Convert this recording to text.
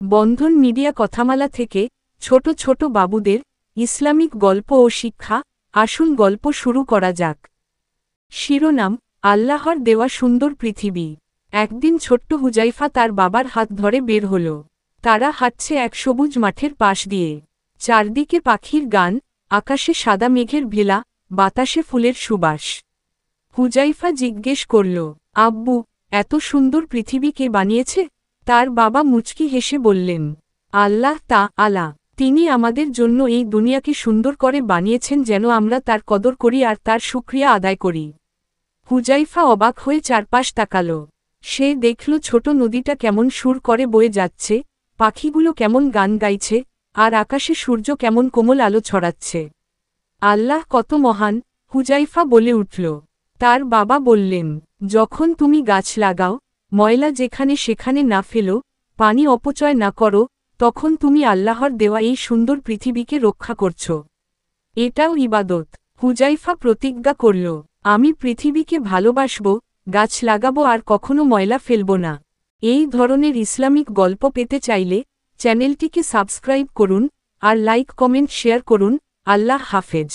বন্ধন media কথামালা থেকে ছোট ছোট বাবুদের ইসলামিক গল্প ও শিক্ষা। আসুন গল্প শুরু করা যাক। শিরোনাম: আল্লাহর দেওয়া সুন্দর পৃথিবী। একদিন ছোট্ট হুজাইফা তার বাবার হাত ধরে বের হল। তারা হাঁটছে এক সবুজ মাঠের পাশ দিয়ে। চারদিকে পাখির গান, আকাশে সাদা মেঘের ভেলা, বাতাসে ফুলের সুবাস। হুজাইফা জিজ্ঞেস করল, আব্বু, এত সুন্দর পৃথিবী কে বানিয়েছে? তার বাবা মুচকি হেসে বললেন, আল্লাহ তাআলা। তিনি আমাদের জন্য এই দুনিয়াকে সুন্দর করে বানিয়েছেন যেন আমরা তার কদর করি আর তার শুকরিয়া আদায় করি। হুজাইফা অবাক হয়ে চারপাশ তাকাল। সে দেখল ছোট নদীটা কেমন সুর করে বয়ে যাচ্ছে, পাখিগুলো কেমন গান গাইছে, আর আকাশে সূর্য কেমন কোমল আলো ছড়াচ্ছে। আল্লাহ কত মহান, হুজাইফা বলে উঠল। তার বাবা বললেন, যখন তুমি গাছ লাগাও, ময়লা যেখানে সেখানে না ফেলো, পানি অপচয় না করো, তখন তুমি আল্লাহর দেওয়া এই সুন্দর পৃথিবীকে রক্ষা করছ। এটাও ইবাদত। হুজাইফা প্রতিজ্ঞা করল, আমি পৃথিবীকে ভালোবাসব, গাছ লাগাবো আর কখনো ময়লা ফেলব না। এই ধরনের ইসলামিক গল্প পেতে চাইলে চ্যানেলটিকে সাবস্ক্রাইব করুন আর লাইক কমেন্ট শেয়ার করুন। আল্লাহ হাফেজ।